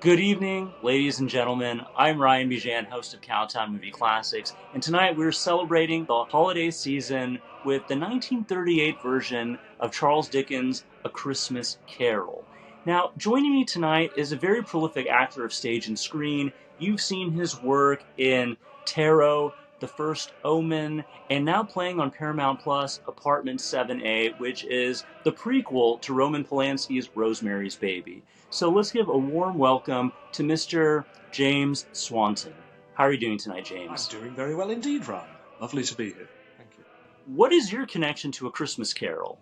Good evening, ladies and gentlemen. I'm Ryan Bijan, host of Cowtown Movie Classics, and tonight we're celebrating the holiday season with the 1938 version of Charles Dickens' A Christmas Carol. Now, joining me tonight is a very prolific actor of stage and screen. You've seen his work in Tarot, The First Omen, and now playing on Paramount Plus, Apartment 7A, which is the prequel to Roman Polanski's Rosemary's Baby. So let's give a warm welcome to Mr. James Swanton. How are you doing tonight, I'm James? doing very well indeed, Ryan. Lovely to be here. Thank you. What is your connection to A Christmas Carol?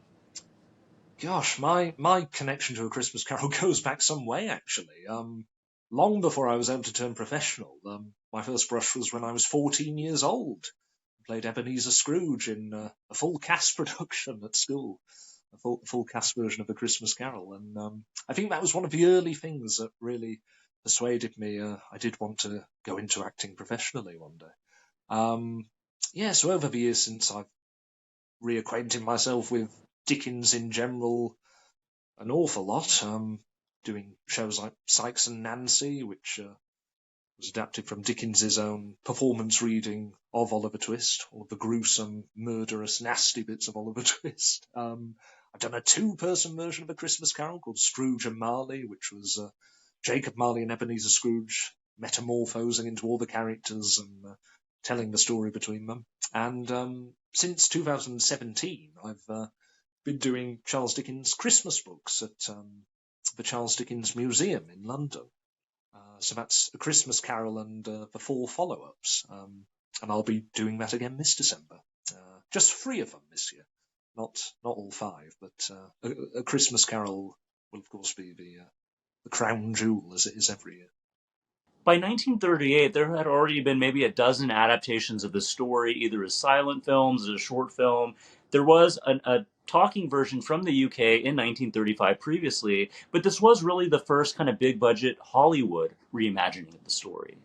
Gosh, my connection to A Christmas Carol goes back some way, actually. Long before I was able to turn professional. My first brush was when I was 14 years old. I played Ebenezer Scrooge in a full cast production at school, a full cast version of A Christmas Carol. And I think that was one of the early things that really persuaded me I did want to go into acting professionally one day. So over the years since I've reacquainting myself with Dickens in general an awful lot. Doing shows like Sykes and Nancy, which was adapted from Dickens's own performance reading of Oliver Twist, all of the gruesome, murderous, nasty bits of Oliver Twist. I've done a two-person version of A Christmas Carol called Scrooge and Marley, which was Jacob Marley and Ebenezer Scrooge metamorphosing into all the characters and telling the story between them. And since 2017, I've been doing Charles Dickens Christmas books at the Charles Dickens Museum in London. So that's A Christmas Carol and the four follow-ups. And I'll be doing that again this December. Just 3 of them this year. Not all 5, but A Christmas Carol will, of course, be the crown jewel, as it is every year. By 1938, there had already been maybe a dozen adaptations of the story, either as silent films, as a short film. There was a talking version from the UK in 1935 previously, but this was really the first kind of big budget Hollywood reimagining of the story.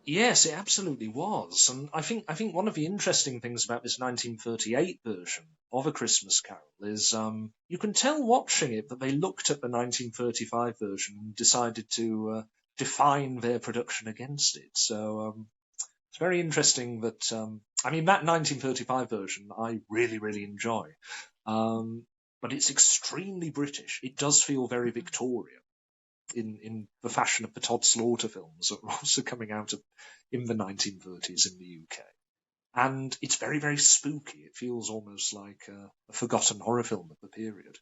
Yes, it absolutely was. And I think one of the interesting things about this 1938 version of A Christmas Carol is you can tell watching it that they looked at the 1935 version and decided to define their production against it. So it's very interesting that that 1935 version I really, really enjoy. But it's extremely British. It does feel very Victorian in the fashion of the Todd Slaughter films that were also coming out in the 1930s in the UK. And it's very, very spooky. It feels almost like a forgotten horror film of the period.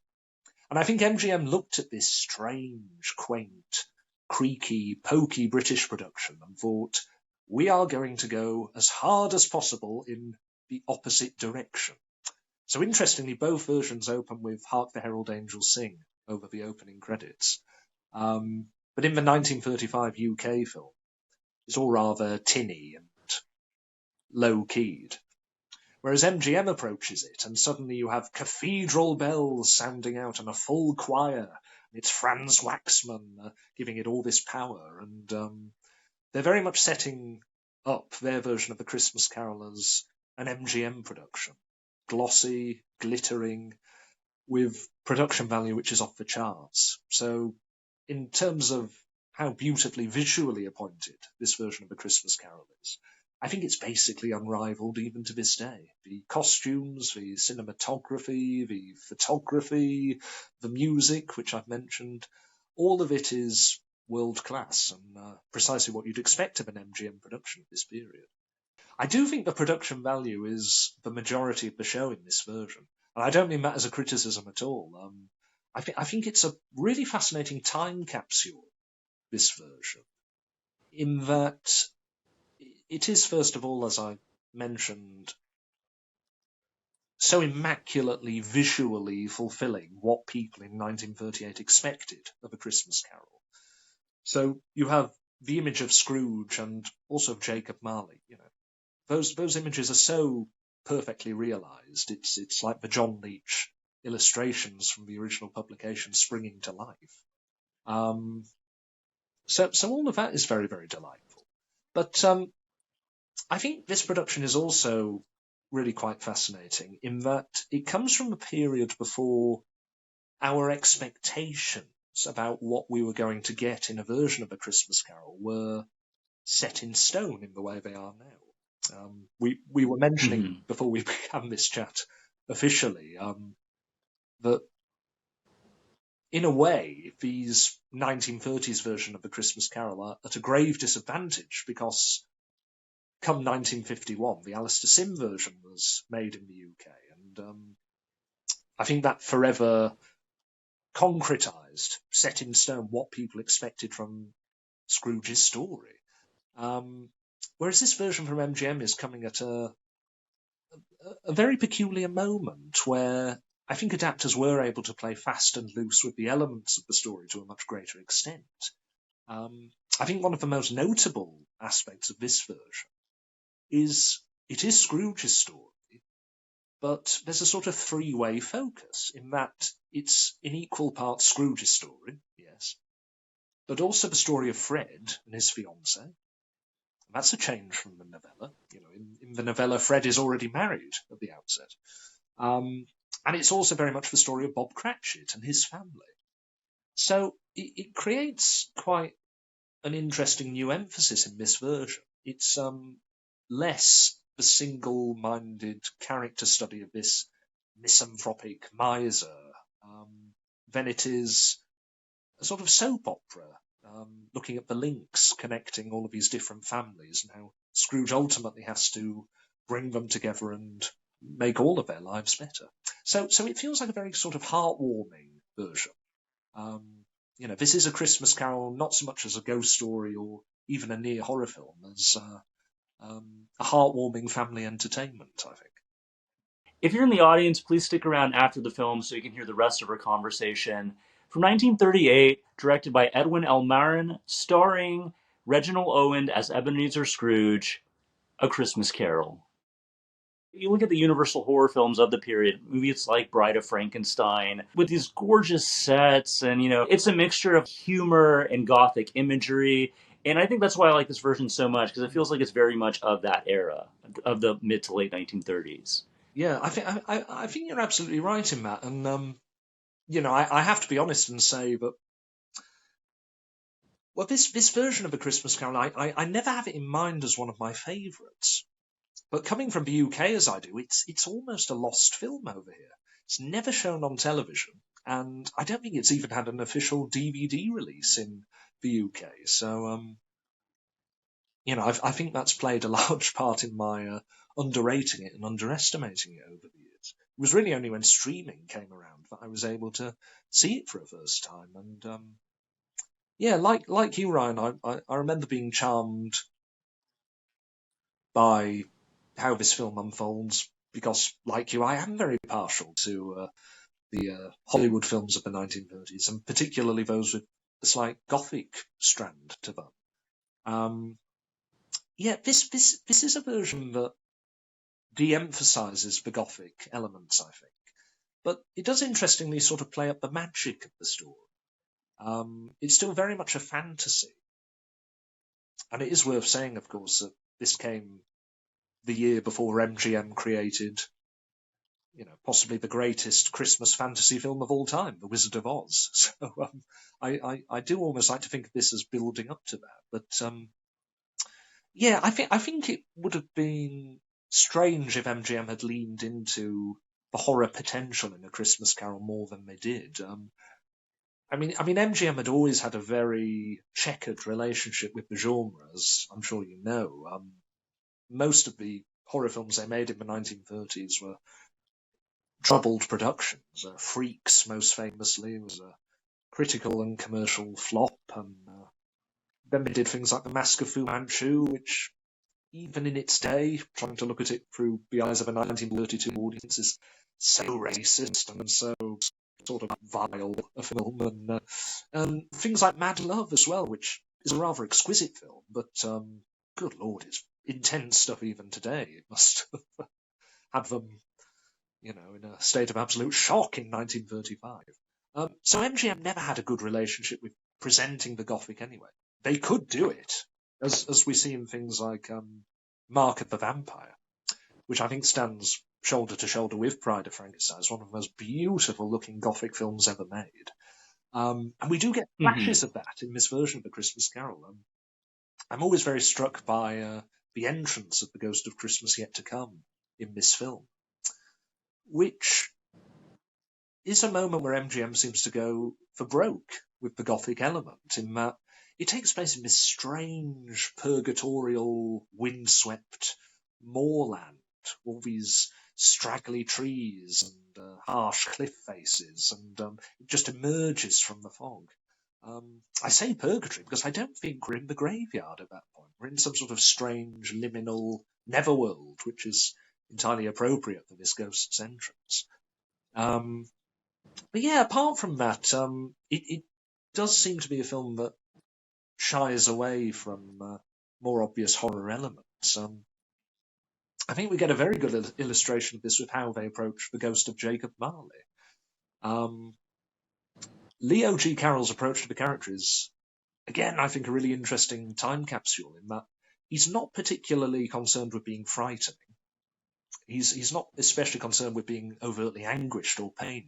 And I think MGM looked at this strange, quaint, creaky, pokey British production and thought, we are going to go as hard as possible in the opposite direction. So interestingly, both versions open with Hark the Herald Angels Sing over the opening credits. But in the 1935 UK film, it's all rather tinny and low-keyed. Whereas MGM approaches it, and suddenly you have cathedral bells sounding out and a full choir. And it's Franz Waxman giving it all this power. And they're very much setting up their version of The Christmas Carol as an MGM production. Glossy, glittering, with production value which is off the charts. So in terms of how beautifully visually appointed this version of A Christmas Carol is, I think it's basically unrivaled even to this day. The costumes, the cinematography, the photography, the music, which I've mentioned, all of it is world class and precisely what you'd expect of an MGM production of this period. I do think the production value is the majority of the show in this version. And I don't mean that as a criticism at all. I think it's a really fascinating time capsule, this version, in that it is, first of all, as I mentioned, so immaculately visually fulfilling what people in 1938 expected of A Christmas Carol. So you have the image of Scrooge and also of Jacob Marley. Those images are so perfectly realised. It's like the John Leach illustrations from the original publication springing to life. So all of that is very, very delightful. But I think this production is also really quite fascinating in that it comes from a period before our expectation about what we were going to get in a version of A Christmas Carol were set in stone in the way they are now. We were mentioning before we began this chat officially that in a way these 1930s version of The Christmas Carol are at a grave disadvantage because come 1951 the Alistair Sim version was made in the UK, and I think that forever concretised, set in stone what people expected from Scrooge's story. Whereas this version from MGM is coming at a very peculiar moment where I think adapters were able to play fast and loose with the elements of the story to a much greater extent. I think one of the most notable aspects of this version is it is Scrooge's story, but there's a sort of three-way focus in that it's in equal parts Scrooge's story, yes, but also the story of Fred and his fiancée. That's a change from the novella. In the novella, Fred is already married at the outset. And it's also very much the story of Bob Cratchit and his family. So it creates quite an interesting new emphasis in this version. It's less the single-minded character study of this misanthropic miser than it is a sort of soap opera, looking at the links connecting all of these different families and how Scrooge ultimately has to bring them together and make all of their lives better. So it feels like a very sort of heartwarming version. This is A Christmas Carol not so much as a ghost story or even a near horror film as a heartwarming family entertainment, I think. If you're in the audience, please stick around after the film so you can hear the rest of our conversation. From 1938, directed by Edwin L. Marin, starring Reginald Owen as Ebenezer Scrooge, A Christmas Carol. You look at the Universal horror films of the period, movies like Bride of Frankenstein, with these gorgeous sets, and, it's a mixture of humor and gothic imagery. And I think that's why I like this version so much, because it feels like it's very much of that era, of the mid to late 1930s. Yeah, I think you're absolutely right in that. And, I have to be honest and say that, well, this version of A Christmas Carol, I never have it in mind as one of my favourites. But coming from the UK as I do, it's almost a lost film over here. It's never shown on television, and I don't think it's even had an official DVD release in the UK. So, I think that's played a large part in my underrating it and underestimating it over the years. It was really only when streaming came around that I was able to see it for a first time. And like you, Ryan, I remember being charmed by how this film unfolds because, like you, I am very partial to the Hollywood films of the 1930s, and particularly those with a slight gothic strand to them. This is a version that de-emphasises the gothic elements, I think, but it does interestingly sort of play up the magic of the story. It's still very much a fantasy, and it is worth saying, of course, that this came the year before MGM created, possibly the greatest Christmas fantasy film of all time, The Wizard of Oz. So I do almost like to think of this as building up to that. But I think it would have been strange if MGM had leaned into the horror potential in A Christmas Carol more than they did. MGM had always had a very checkered relationship with the genre, as I'm sure you know. Most of the horror films they made in the 1930s were troubled productions. Freaks, most famously, was a critical and commercial flop. And then they did things like The Mask of Fu Manchu, which, even in its day, trying to look at it through the eyes of a 1932 audience, is so racist and so sort of vile a film. And things like Mad Love as well, which is a rather exquisite film, but good Lord, it's intense stuff even today. It must have had them, in a state of absolute shock in 1935. So MGM never had a good relationship with presenting the Gothic anyway. They could do it, as we see in things like Mark of the Vampire, which I think stands shoulder to shoulder with Bride of Frankenstein. It's one of the most beautiful looking Gothic films ever made. And we do get flashes of that in this version of A Christmas Carol. I'm always very struck by the entrance of the Ghost of Christmas Yet to Come in this film, which is a moment where MGM seems to go for broke with the Gothic element, in that it takes place in this strange, purgatorial, windswept moorland, all these straggly trees and harsh cliff faces, and it just emerges from the fog. I say purgatory because I don't think we're in the graveyard at that point. We're in some sort of strange, liminal netherworld, which is entirely appropriate for this ghost's entrance. But yeah, apart from that, it does seem to be a film that shies away from more obvious horror elements. I think we get a very good illustration of this with how they approach the ghost of Jacob Marley. Leo G. Carroll's approach to the character is, again, I think a really interesting time capsule in that he's not particularly concerned with being frightening. He's not especially concerned with being overtly anguished or pained.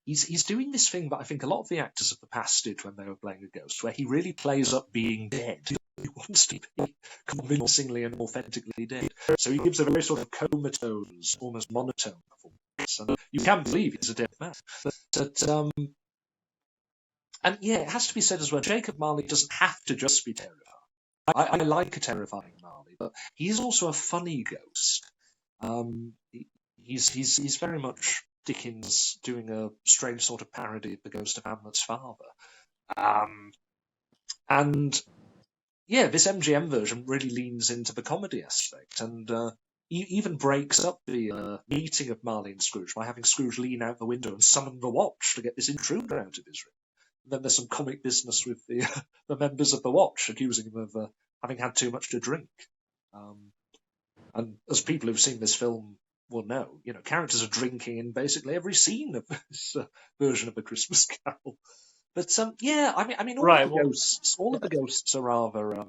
He's doing this thing that I think a lot of the actors of the past did when they were playing a ghost, where he really plays up being dead. He wants to be convincingly and authentically dead. So he gives a very sort of comatose, almost monotone performance. And you can't believe he's a dead man. And yeah, it has to be said as well, Jacob Marley doesn't have to just be terrifying. I like a terrifying Marley, but he's also a funny ghost. He's very much Dickens doing a strange sort of parody of the ghost of Hamlet's father. And yeah, this MGM version really leans into the comedy aspect, and even breaks up the meeting of Marley and Scrooge by having Scrooge lean out the window and summon the watch to get this intruder out of his room. And then there's some comic business with the members of the watch accusing him of having had too much to drink. And as people who've seen this film will know, characters are drinking in basically every scene of this version of A Christmas Carol. But yeah, I mean, all of the ghosts are rather,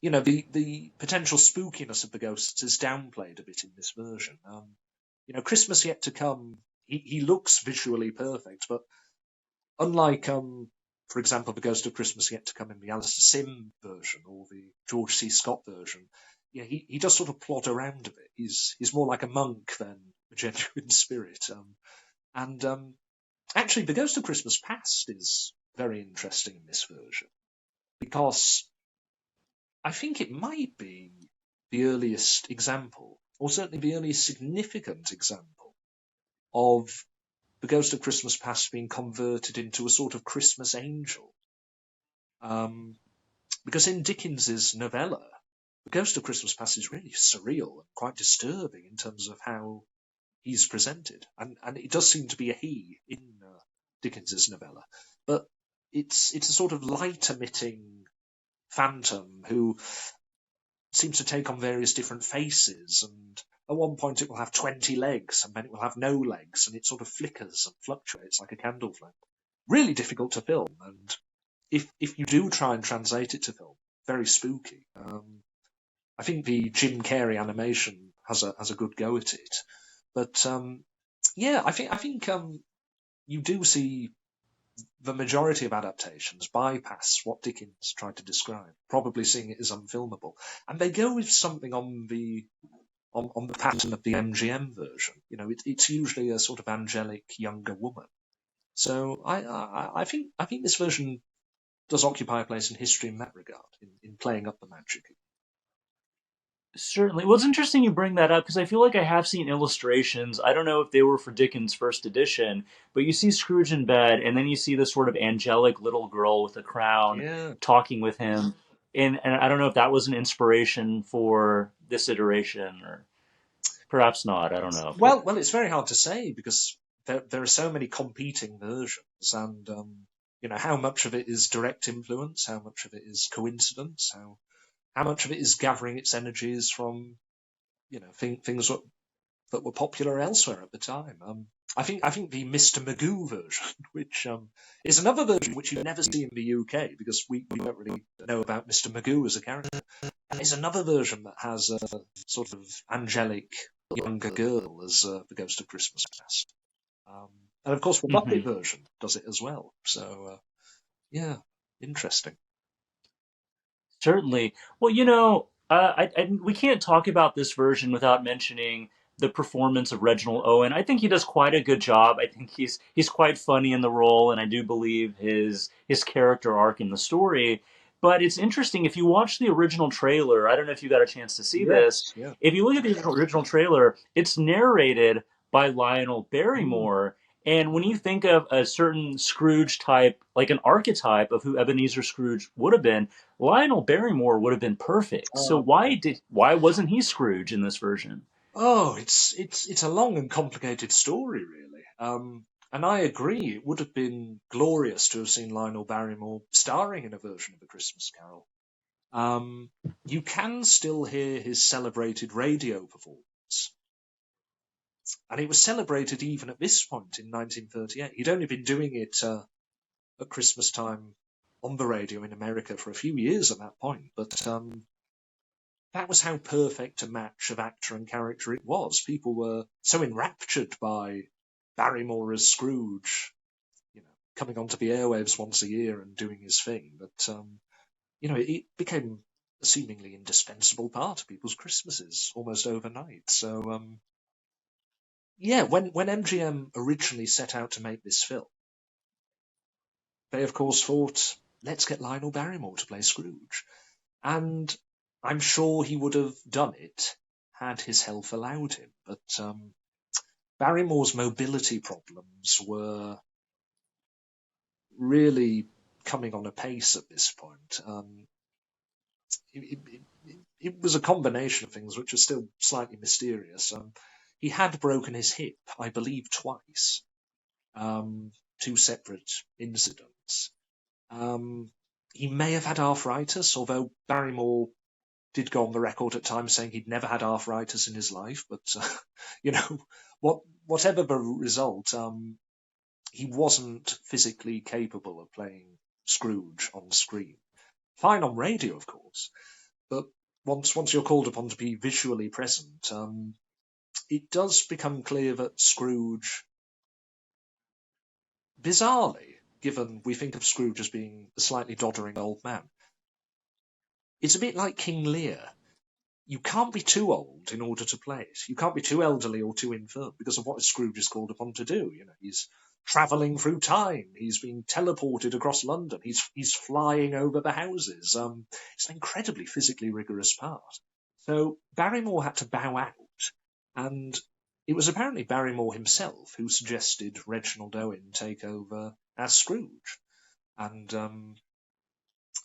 the potential spookiness of the ghosts is downplayed a bit in this version. Christmas Yet to Come, he looks visually perfect, but unlike, for example, The Ghost of Christmas Yet to Come in the Alistair Sim version or the George C. Scott version, he does sort of plod around a bit. He's more like a monk than a genuine spirit. Actually, The Ghost of Christmas Past is very interesting in this version because I think it might be the earliest example, or certainly the earliest significant example, of the Ghost of Christmas Past being converted into a sort of Christmas angel. Because in Dickens's novella, the Ghost of Christmas Past is really surreal and quite disturbing in terms of how he's presented. And it does seem to be a he in Dickens's novella. But it's a sort of light-emitting phantom who seems to take on various different faces, and at one point it will have 20 legs, and then it will have no legs, and it sort of flickers and fluctuates like a candle flame. Really difficult to film, and if you do try and translate it to film, very spooky. I think the Jim Carrey animation has a good go at it, but yeah, I think you do see the majority of adaptations bypass what Dickens tried to describe, probably seeing it as unfilmable, and they go with something on the pattern of the MGM version. It's usually a sort of angelic younger woman. So I think this version does occupy a place in history in that regard, in playing up the magic. Certainly. Well, it's interesting you bring that up because I feel like I have seen illustrations. I don't know if they were for Dickens' first edition, but you see Scrooge in bed, and then you see this sort of angelic little girl with a crown talking with him. And I don't know if that was an inspiration for this iteration, or perhaps not. I don't know. Well, it's very hard to say because there are so many competing versions, and how much of it is direct influence, how much of it is coincidence, how much of it is gathering its energies from, things that were popular elsewhere at the time. I think the Mr. Magoo version, which is another version which you never see in the UK because we don't really know about Mr. Magoo as a character, is another version that has a sort of angelic younger girl as the Ghost of Christmas Past. And of course, the Muppet Hmm. version does it as well. So, yeah, interesting. Certainly. Well, we can't talk about this version without mentioning the performance of Reginald Owen. I think he does quite a good job. I think he's quite funny in the role, and I do believe his character arc in the story. But it's interesting if you watch the original trailer. I don't know if you got a chance to see this. Yes, yeah. If you look at the original trailer, it's narrated by Lionel Mm. Barrymore. And when you think of a certain Scrooge type, like an archetype of who Ebenezer Scrooge would have been, Lionel Barrymore would have been perfect. So Oh, why wasn't he Scrooge in this version? oh, it's a long and complicated story, really. And I agree, it would have been glorious to have seen Lionel Barrymore starring in a version of A Christmas Carol. Um, you can still hear his celebrated radio performance, and it was celebrated even at this point in 1938. He'd only been doing it at Christmas time on the radio in America for a few years at that point, but that was how perfect a match of actor and character it was. People were so enraptured by Barrymore as Scrooge, coming onto the airwaves once a year and doing his thing, that it became a seemingly indispensable part of people's Christmases almost overnight. So yeah, when MGM originally set out to make this film, they of course thought, let's get Lionel Barrymore to play Scrooge. And I'm sure he would have done it had his health allowed him. But Barrymore's mobility problems were really coming on apace at this point. It was a combination of things which are still slightly mysterious. He had broken his hip, I believe, twice, two separate incidents. Um, he may have had arthritis, although Barrymore did go on the record at times saying he'd never had arthritis in his life. But you know, whatever the result, he wasn't physically capable of playing Scrooge on screen. Fine on radio, of course, but once you're called upon to be visually present, it does become clear that Scrooge, bizarrely, given we think of Scrooge as being a slightly doddering old man, it's a bit like King Lear. You can't be too old in order to play it. You can't be too elderly or too infirm because of what Scrooge is called upon to do. He's travelling through time. He's being teleported across London. He's flying over the houses. It's an incredibly physically rigorous part. So Barrymore had to bow out, and it was apparently Barrymore himself who suggested Reginald Owen take over as Scrooge. And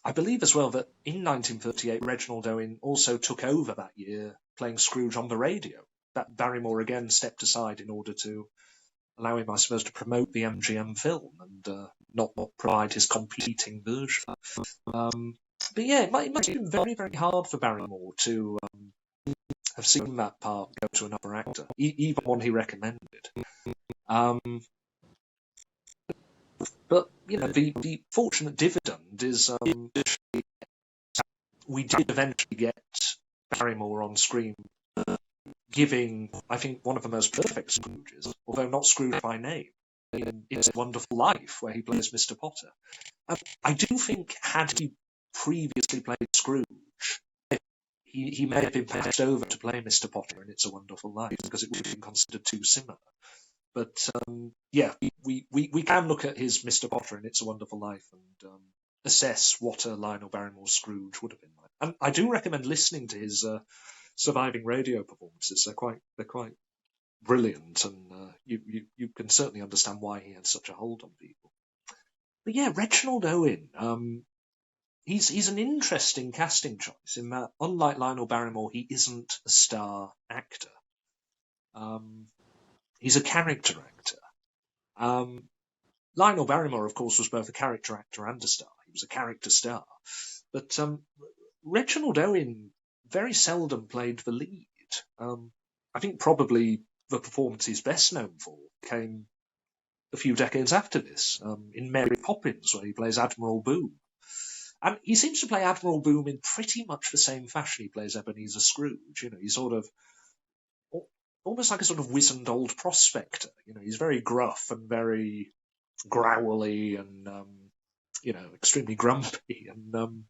I believe as well that in 1938, Reginald Owen also took over that year playing Scrooge on the radio. That Barrymore again stepped aside in order to allow him, I suppose, to promote the MGM film and not provide his competing version. But yeah, it must have been very, very hard for Barrymore to have seen that part go to another actor, even one he recommended. But the fortunate dividend is we did eventually get Barrymore on screen, giving, I think, one of the most perfect Scrooges, although not Scrooge by name, in It's a Wonderful Life, where he plays Mr. Potter. I do think, had he previously played Scrooge, he may have been passed over to play Mr. Potter in It's a Wonderful Life, because it would have been considered too similar. But yeah, we can look at his Mr. Potter in It's a Wonderful Life and assess what a Lionel Barrymore Scrooge would have been like. And I do recommend listening to his surviving radio performances. They're quite brilliant, and you can certainly understand why he had such a hold on people. But yeah, Reginald Owen, he's an interesting casting choice in that, unlike Lionel Barrymore, he isn't a star actor. He's a character actor. Lionel Barrymore, of course, was both a character actor and a star. He was a character star. But Reginald Owen very seldom played the lead. I think probably the performance he's best known for came a few decades after this, in Mary Poppins, where he plays Admiral Boom. And he seems to play Admiral Boom in pretty much the same fashion he plays Ebenezer Scrooge. He sort of almost like a sort of wizened old prospector. He's very gruff and very growly and, extremely grumpy. And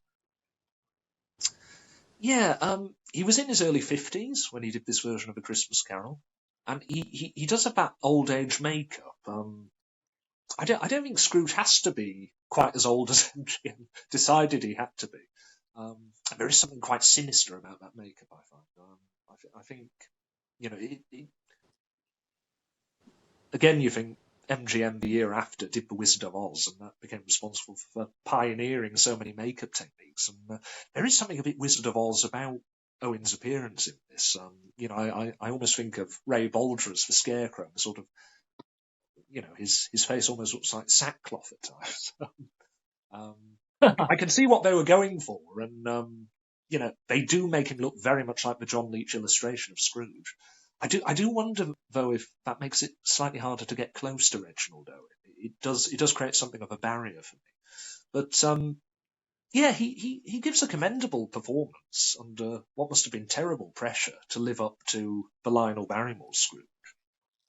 he was in his early 50s when he did this version of A Christmas Carol. And he does have that old age makeup. I don't think Scrooge has to be quite as old as MGM decided he had to be. There is something quite sinister about that makeup, I find. I think, again, you think MGM the year after did The Wizard of Oz, and that became responsible for pioneering so many makeup techniques. And there is something a bit Wizard of Oz about Owen's appearance in this. I almost think of Ray Bolger as the Scarecrow, sort of, his face almost looks like sackcloth at times. I can see what they were going for, and they do make him look very much like the John Leach illustration of Scrooge. I do wonder though if that makes it slightly harder to get close to Reginald Owen. It does create something of a barrier for me. But he gives a commendable performance under what must have been terrible pressure to live up to the Lionel Barrymore Scrooge.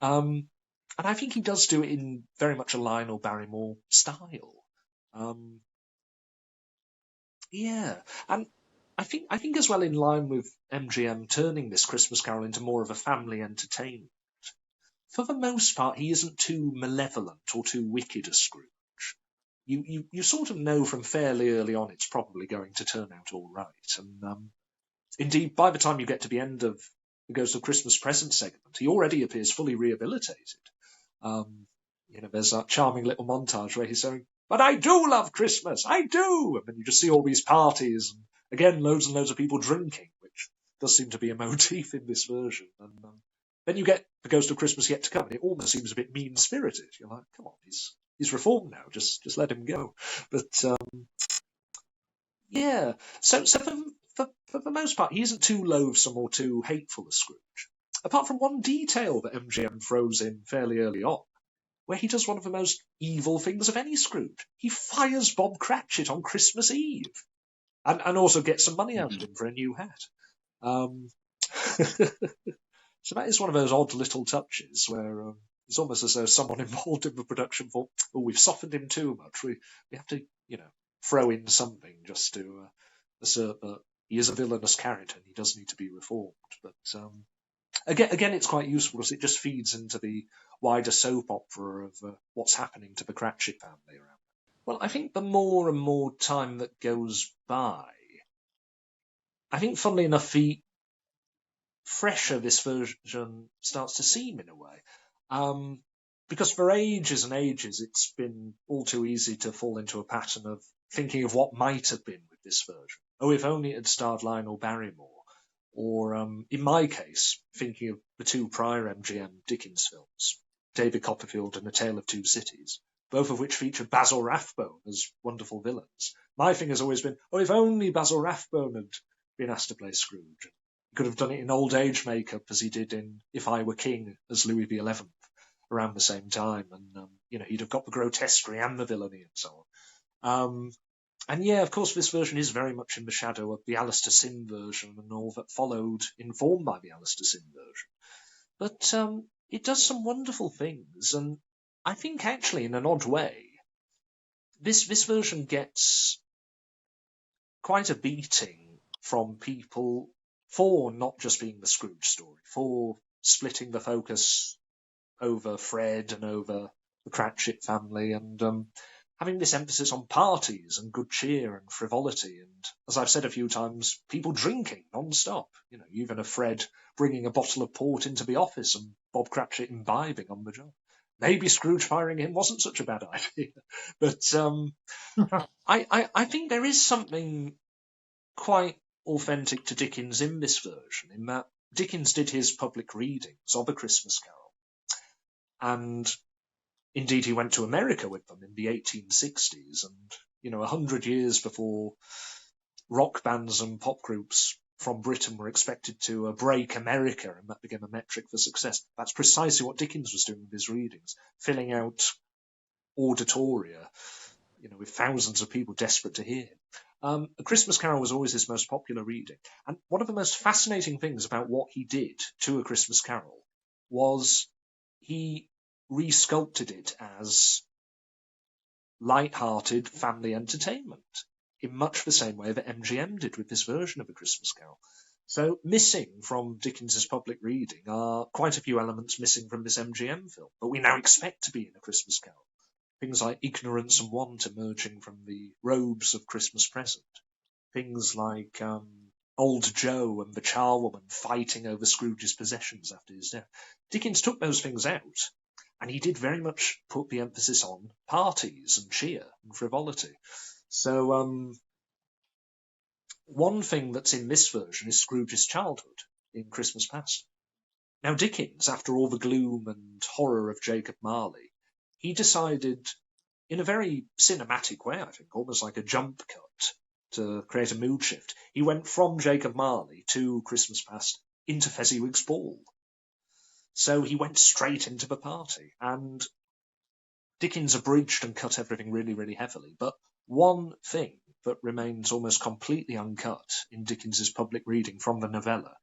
And I think he does do it in very much a Lionel Barrymore style. And I think as well, in line with MGM turning this Christmas Carol into more of a family entertainment, for the most part, he isn't too malevolent or too wicked a Scrooge. You sort of know from fairly early on it's probably going to turn out all right. And indeed, by the time you get to the end of the Ghost of Christmas Present segment, he already appears fully rehabilitated. There's that charming little montage where he's saying, "But I do love Christmas, I do!" And then you just see all these parties, and again, loads and loads of people drinking, which does seem to be a motif in this version. And then you get The Ghost of Christmas Yet to Come, and it almost seems a bit mean-spirited. You're like, come on, he's reformed now, just let him go. But so for the most part, he isn't too loathsome or too hateful a Scrooge. Apart from one detail that MGM throws in fairly early on, where he does one of the most evil things of any Scrooge. He fires Bob Cratchit on Christmas Eve, and also gets some money out of him for a new hat. So that is one of those odd little touches where it's almost as though someone involved in the production thought, "Oh, we've softened him too much. We have to, throw in something just to assert that he is a villainous character and he does need to be reformed." But again, it's quite useful because it just feeds into the wider soap opera of what's happening to the Cratchit family around. Well, I think the more and more time that goes by, I think, funnily enough, the fresher this version starts to seem in a way. Because for ages and ages, it's been all too easy to fall into a pattern of thinking of what might have been with this version. Oh, if only it had starred Lionel Barrymore. Or, in my case, thinking of the two prior MGM Dickens films, David Copperfield and A Tale of Two Cities, both of which featured Basil Rathbone as wonderful villains. My thing has always been, oh, if only Basil Rathbone had been asked to play Scrooge. He could have done it in old age makeup as he did in If I Were King as Louis XI around the same time. And, he'd have got the grotesquerie and the villainy and so on. And of course, this version is very much in the shadow of the Alistair Sim version and all that followed, informed by the Alistair Sim version. But it does some wonderful things, and I think actually, in an odd way, this version gets quite a beating from people for not just being the Scrooge story, for splitting the focus over Fred and over the Cratchit family, and having this emphasis on parties and good cheer and frivolity, and, as I've said a few times, people drinking non-stop. Even a Fred bringing a bottle of port into the office and Bob Cratchit imbibing on the job. Maybe Scrooge firing him wasn't such a bad idea. But I think there is something quite authentic to Dickens in this version, in that Dickens did his public readings of A Christmas Carol. And indeed, he went to America with them in the 1860s, and 100 years before rock bands and pop groups from Britain were expected to break America, and that became a metric for success. That's precisely what Dickens was doing with his readings, filling out auditoria, with thousands of people desperate to hear him. A Christmas Carol was always his most popular reading, and one of the most fascinating things about what he did to A Christmas Carol was he resculpted it as light-hearted family entertainment in much the same way that MGM did with this version of A Christmas Carol. So missing from Dickens's public reading are quite a few elements missing from this MGM film, but we now expect to be in A Christmas Carol. Things like ignorance and want emerging from the robes of Christmas present. Things like Old Joe and the charwoman fighting over Scrooge's possessions after his death. Dickens took those things out, and he did very much put the emphasis on parties and cheer and frivolity. So one thing that's in this version is Scrooge's childhood in Christmas Past. Now Dickens, after all the gloom and horror of Jacob Marley, he decided, in a very cinematic way, I think, almost like a jump cut to create a mood shift, he went from Jacob Marley to Christmas Past into Fezziwig's Ball. So he went straight into the party, and Dickens abridged and cut everything really, really heavily. But one thing that remains almost completely uncut in Dickens's public reading from the novella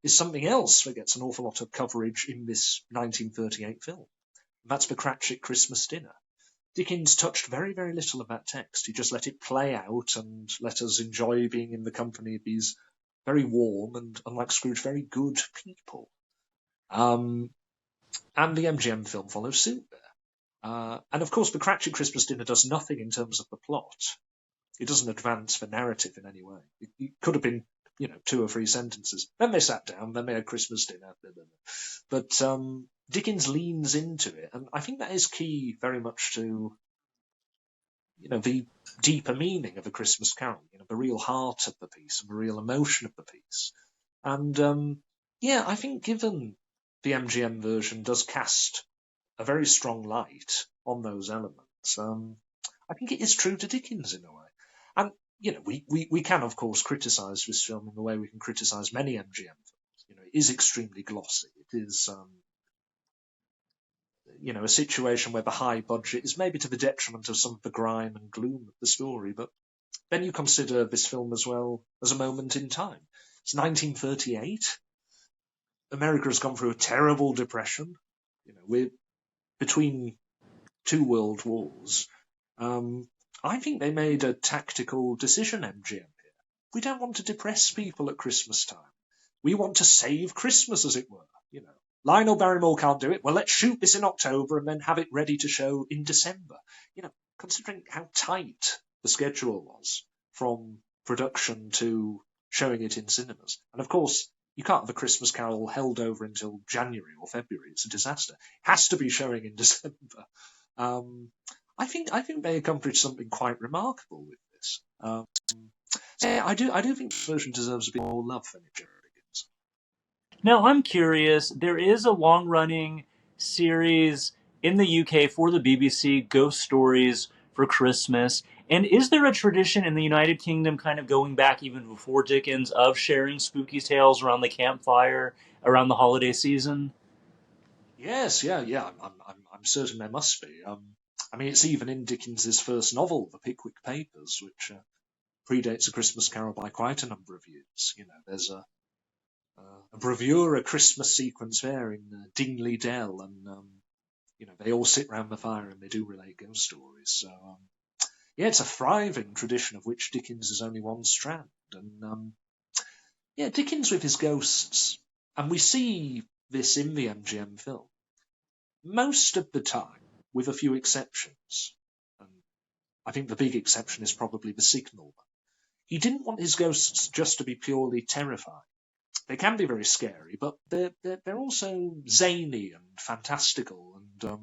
is something else that gets an awful lot of coverage in this 1938 film. And that's the Cratchit Christmas dinner. Dickens touched very, very little of that text. He just let it play out and let us enjoy being in the company of these very warm and, unlike Scrooge, very good people. And the MGM film follows suit there. And of course, the Cratchit Christmas dinner does nothing in terms of the plot. It doesn't advance the narrative in any way. It could have been, 2 or 3 sentences. Then they sat down, then they had Christmas dinner. Blah, blah, blah. But Dickens leans into it, and I think that is key very much to, the deeper meaning of A Christmas Carol, the real heart of the piece and the real emotion of the piece. And I think given the MGM version does cast a very strong light on those elements, I think it is true to Dickens in a way. And, we can, of course, criticise this film in the way we can criticise many MGM films. It is extremely glossy. It is, a situation where the high budget is maybe to the detriment of some of the grime and gloom of the story. But then you consider this film as well as a moment in time. It's 1938. America has gone through a terrible depression. We're between 2 world wars. I think they made a tactical decision, MGM, here. We don't want to depress people at Christmas time. We want to save Christmas, as it were. Lionel Barrymore can't do it. Well, let's shoot this in October and then have it ready to show in December. Considering how tight the schedule was from production to showing it in cinemas. And of course, you can't have A Christmas Carol held over until January or February. It's a disaster. It has to be showing in December. I think they accomplished something quite remarkable with this. I do think the version deserves a bit more love than it generally gets. Now, I'm curious. There is a long-running series in the UK for the BBC, Ghost Stories for Christmas. And is there a tradition in the United Kingdom, kind of going back even before Dickens, of sharing spooky tales around the campfire around the holiday season? Yes, yeah. I'm certain there must be. It's even in Dickens's first novel, The Pickwick Papers, which predates A Christmas Carol by quite a number of years. There's a bravura Christmas sequence there in Dingley Dell, and they all sit round the fire and they do relate ghost stories. So it's a thriving tradition of which Dickens is only one strand. And Dickens with his ghosts, and we see this in the MGM film most of the time, with a few exceptions. And I think the big exception is probably the signalman. He didn't want his ghosts just to be purely terrifying. They can be very scary, but they're also zany and fantastical and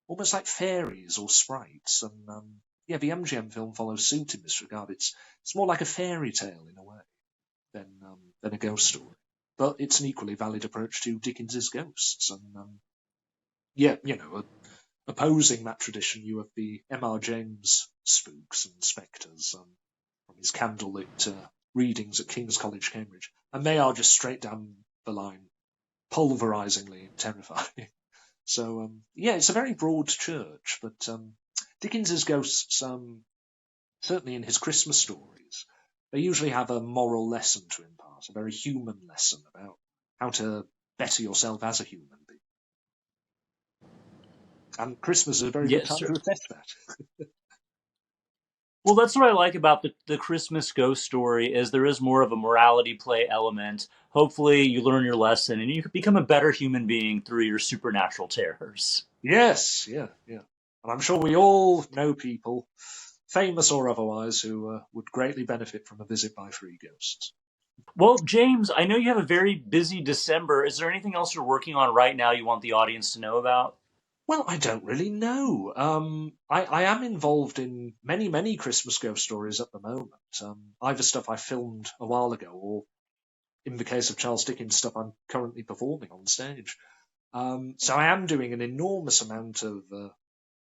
almost like fairies or sprites. And the MGM film follows suit in this regard. It's more like a fairy tale in a way than a ghost story. But it's an equally valid approach to Dickens's ghosts. And opposing that tradition, you have the M.R. James spooks and spectres from his candlelit readings at King's College, Cambridge. And they are just straight down the line, pulverizingly terrifying. So, it's a very broad church, but Dickens's ghosts, certainly in his Christmas stories, they usually have a moral lesson to impart, a very human lesson about how to better yourself as a human being. And Christmas is a very good Yes, time sir. to assess that. Well, that's what I like about the Christmas ghost story is there is more of a morality play element. Hopefully you learn your lesson and you become a better human being through your supernatural terrors. Yes, yeah, yeah. And I'm sure we all know people, famous or otherwise, who would greatly benefit from a visit by three ghosts. Well, James, I know you have a very busy December. Is there anything else you're working on right now you want the audience to know about? Well, I don't really know. I am involved in many, many Christmas ghost stories at the moment. Either stuff I filmed a while ago, or in the case of Charles Dickens, stuff I'm currently performing on stage. So I am doing an enormous amount of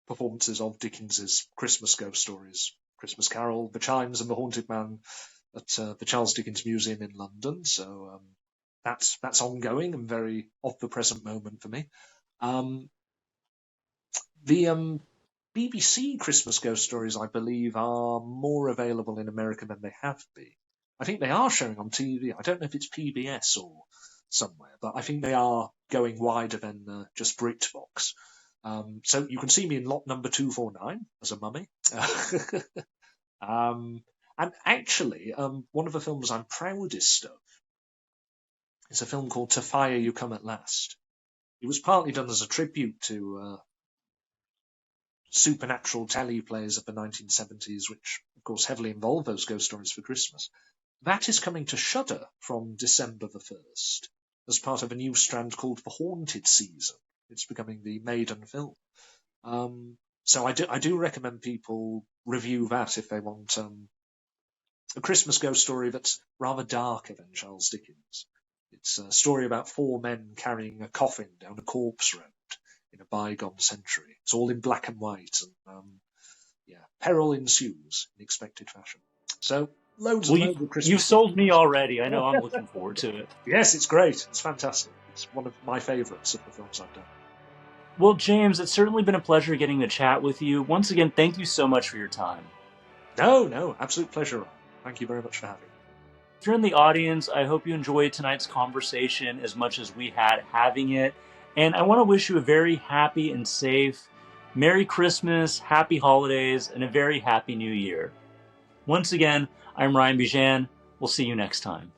performances of Dickens's Christmas ghost stories. Christmas Carol, The Chimes and The Haunted Man at the Charles Dickens Museum in London. So that's ongoing and very of the present moment for me. The BBC Christmas ghost stories, I believe, are more available in America than they have been. I think they are showing on TV. I don't know if it's PBS or somewhere, but I think they are going wider than just BritBox. So you can see me in lot number 249 as a mummy. And actually, one of the films I'm proudest of is a film called To Fire You Come at Last. It was partly done as a tribute to supernatural telly plays of the 1970s, which, of course, heavily involve those ghost stories for Christmas. That is coming to Shudder from December the 1st as part of a new strand called The Haunted Season. It's becoming the maiden film. So I do recommend people review that if they want a Christmas ghost story that's rather darker than Charles Dickens. It's a story about four men carrying a coffin down a corpse road in a bygone century. It's all in black and white, and peril ensues in expected fashion. So loads and Well, loads of you've Christmas sold me stories. already. I know I'm looking forward to it. Yes, it's great. It's fantastic. It's one of my favourites of the films I've done. Well, James, it's certainly been a pleasure getting to chat with you. Once again, thank you so much for your time. No, absolute pleasure. Thank you very much for having me. If you're in the audience, I hope you enjoyed tonight's conversation as much as we had having it. And I want to wish you a very happy and safe Merry Christmas, Happy Holidays, and a very Happy New Year. Once again, I'm Ryan Bijan. We'll see you next time.